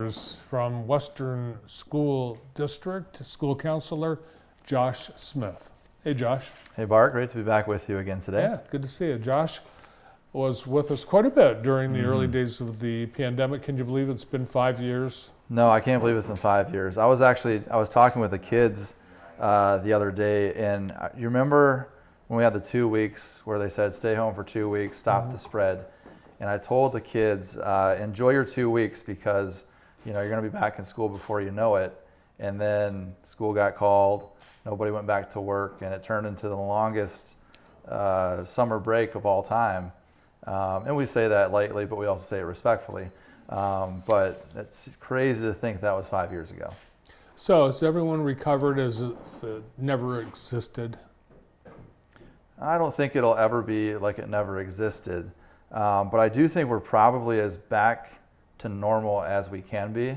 From Western School District, School Counselor Josh Smith. Hey, Josh. Hey, Bart. Great to be back with you again today. Yeah, good to see you. Josh was with us quite a bit during the early days of the pandemic. Can you believe it's been 5 years? No, I can't believe it's been 5 years. I was talking with the kids the other day, and you remember when we had the 2 weeks where they said stay home for 2 weeks, stop the spread. And I told the kids, enjoy your 2 weeks because you're going to be back in school before you know it. And then school got called, nobody went back to work, and it turned into the longest summer break of all time. And we say that lightly, but we also say it respectfully. But it's crazy to think that was 5 years ago. So has everyone recovered as if it never existed? I don't think it'll ever be like it never existed. But I do think we're probably as back to normal as we can be.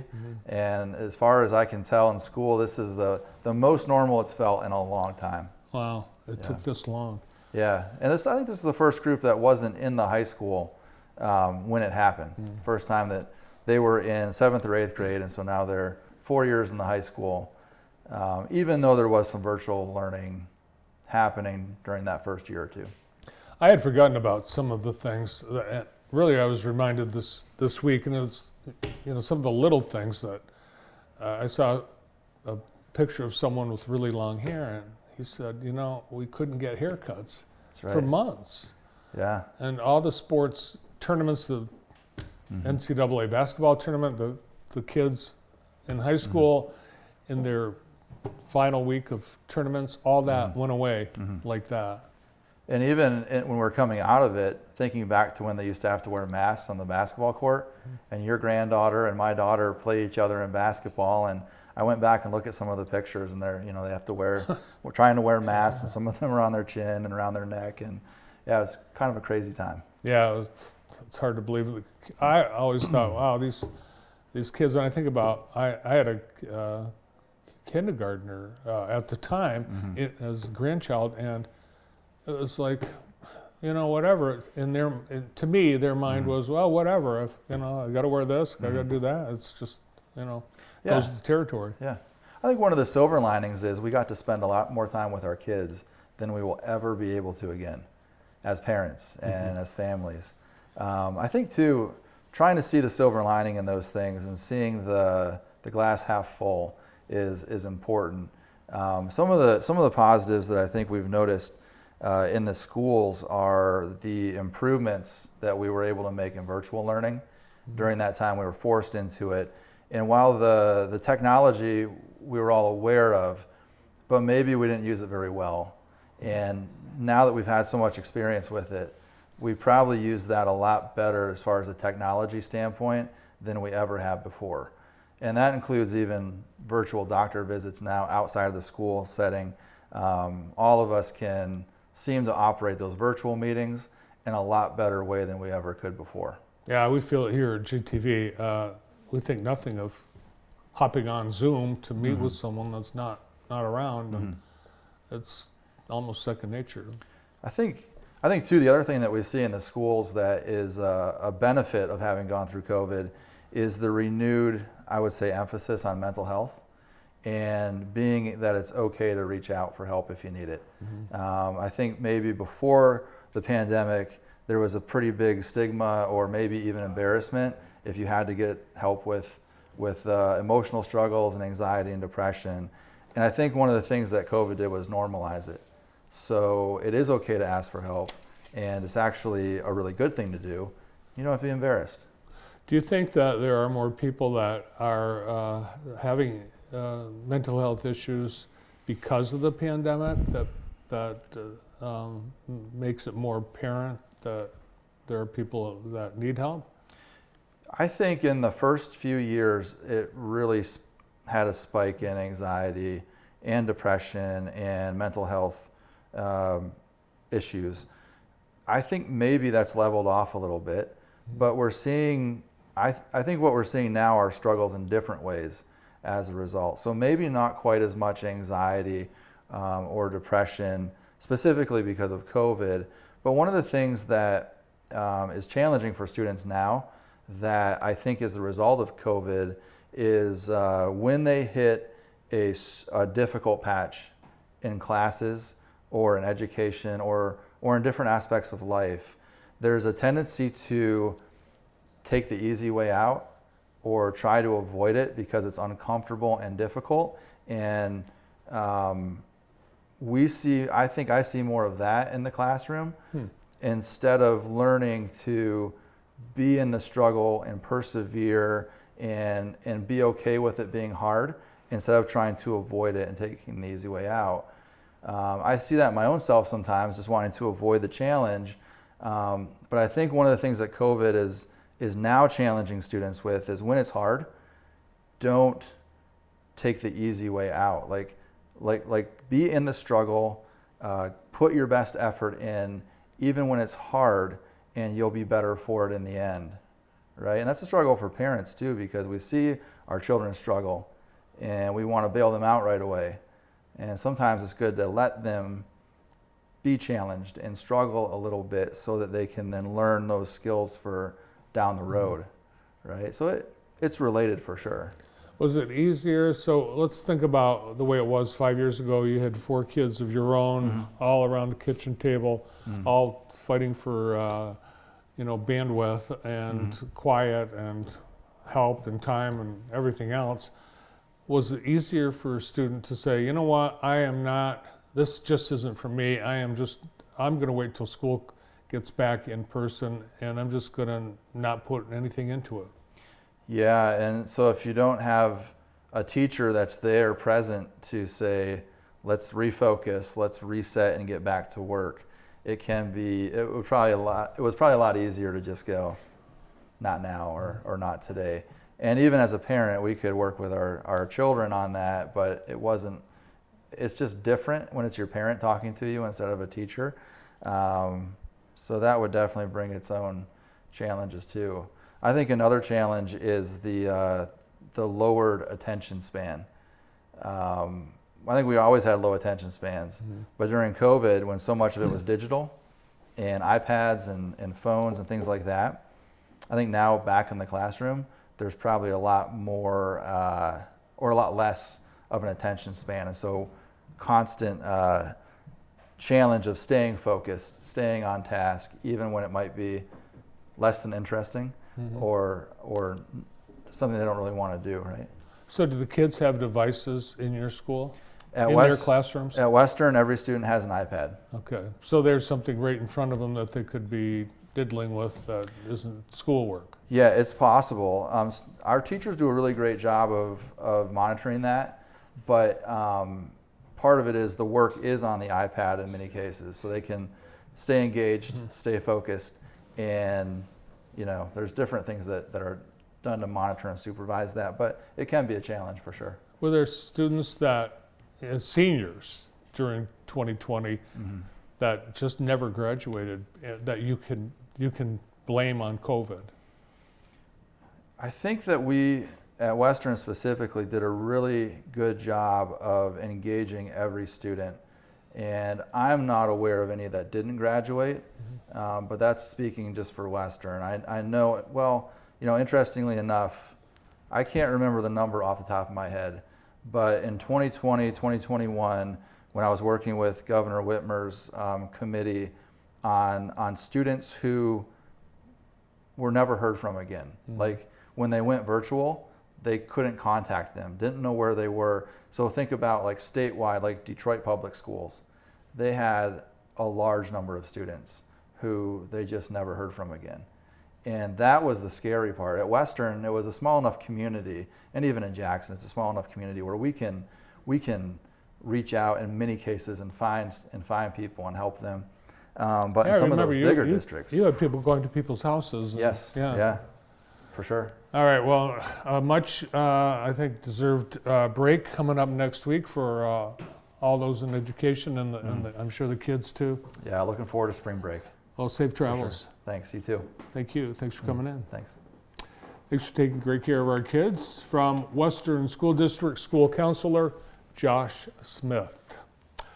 And as far as I can tell in school, this is the most normal it's felt in a long time. Wow, it took this long. Yeah, and I think this is the first group that wasn't in the high school when it happened. First time that they were in 7th or 8th grade, and so now they're 4 years in the high school, even though there was some virtual learning happening during that first year or two. I had forgotten about some of the things that really I was reminded this week, and it's some of the little things that I saw a picture of someone with really long hair, and he said, we couldn't get haircuts for months. Yeah. And all the sports tournaments, the NCAA basketball tournament, the kids in high school in their final week of tournaments, all that went away like that. And even when we're coming out of it, thinking back to when they used to have to wear masks on the basketball court, and your granddaughter and my daughter play each other in basketball, and I went back and looked at some of the pictures, and they have to wear, we're trying to wear masks, and some of them are on their chin and around their neck, and yeah, it's kind of a crazy time. Yeah, it's hard to believe. I always thought, wow, these kids, and I think about, I had a kindergartner at the time as a grandchild, and it was like, whatever. To me, their mind was, well, whatever. If I got to wear this, I got to do that. It's just, goes with the territory. Yeah, I think one of the silver linings is we got to spend a lot more time with our kids than we will ever be able to again, as parents and as families. I think too, trying to see the silver lining in those things and seeing the glass half full is important. Some of the positives that I think we've noticed in the schools are the improvements that we were able to make in virtual learning during that time we were forced into it. And while the technology we were all aware of, but maybe we didn't use it very well. And now that we've had so much experience with it, we probably use that a lot better as far as a technology standpoint than we ever have before. And that includes even virtual doctor visits now outside of the school setting. All of us can seem to operate those virtual meetings in a lot better way than we ever could before. Yeah, we feel it here at GTV. We think nothing of hopping on Zoom to meet with someone that's not around, and it's almost second nature. I think too, the other thing that we see in the schools that is a benefit of having gone through COVID is the renewed, I would say, emphasis on mental health, and being that it's okay to reach out for help if you need it. I think maybe before the pandemic, there was a pretty big stigma or maybe even embarrassment if you had to get help with emotional struggles and anxiety and depression. And I think one of the things that COVID did was normalize it. So it is okay to ask for help, and it's actually a really good thing to do. You don't have to be embarrassed. Do you think that there are more people that are having mental health issues because of the pandemic that makes it more apparent that there are people that need help? I think in the first few years, it really had a spike in anxiety and depression and mental health issues. I think maybe that's leveled off a little bit, but we're seeing, I think what we're seeing now are struggles in different ways as a result. So maybe not quite as much anxiety or depression, specifically because of COVID. But one of the things that is challenging for students now that I think is a result of COVID is when they hit a difficult patch in classes or in education or in different aspects of life, there's a tendency to take the easy way out or try to avoid it because it's uncomfortable and difficult. And I think I see more of that in the classroom instead of learning to be in the struggle and persevere and be okay with it being hard instead of trying to avoid it and taking the easy way out. I see that in my own self sometimes, just wanting to avoid the challenge. But I think one of the things that COVID is now challenging students with is when it's hard, don't take the easy way out. Like be in the struggle, put your best effort in, even when it's hard, and you'll be better for it in the end, right? And that's a struggle for parents too, because we see our children struggle and we want to bail them out right away. And sometimes it's good to let them be challenged and struggle a little bit so that they can then learn those skills for down the road, right? So it's related for sure. Was it easier? So let's think about the way it was 5 years ago. You had 4 kids of your own, all around the kitchen table, all fighting for bandwidth and quiet and help and time and everything else. Was it easier for a student to say, you know what, this just isn't for me. I'm going to wait till school gets back in person, and I'm just going to not put anything into it? Yeah, and so if you don't have a teacher that's there present to say, let's refocus, let's reset and get back to work, it was probably a lot easier to just go, not now or not today. And even as a parent, we could work with our children on that, but it's just different when it's your parent talking to you instead of a teacher. So that would definitely bring its own challenges too. I think another challenge is the lowered attention span. I think we always had low attention spans, but during COVID, when so much of it was digital and iPads and phones and things like that, I think now back in the classroom, there's probably a lot more or a lot less of an attention span. And so constant challenge of staying focused, staying on task, even when it might be less than interesting or something they don't really want to do, right? So do the kids have devices in your school? Their classrooms? At Western, every student has an iPad. Okay, so there's something right in front of them that they could be diddling with that isn't schoolwork. Yeah, it's possible. Our teachers do a really great job of monitoring that, but part of it is the work is on the iPad in many cases, so they can stay engaged, stay focused, and there's different things that are done to monitor and supervise that, but it can be a challenge for sure. Were there students seniors during 2020 that just never graduated that you can blame on COVID? I think that we at Western specifically did a really good job of engaging every student, and I'm not aware of any that didn't graduate, but that's speaking just for Western. I know, well, interestingly enough, I can't remember the number off the top of my head, but in 2020, 2021, when I was working with Governor Whitmer's committee on students who were never heard from again. Like when they went virtual, they couldn't contact them, didn't know where they were. So think about like statewide, like Detroit Public Schools. They had a large number of students who they just never heard from again. And that was the scary part. At Western, it was a small enough community, and even in Jackson, it's a small enough community where we can reach out in many cases and find people and help them. But in some of those bigger districts, you had people going to people's houses. Yes, yeah, for sure. All right, well, much I think deserved break coming up next week for all those in education and I'm sure the kids too. Yeah, looking forward to spring break. Well, safe travels. Sure. Thanks, you too. Thank you. Thanks for coming in. Thanks. Thanks for taking great care of our kids. From Western School District School Counselor Josh Smith.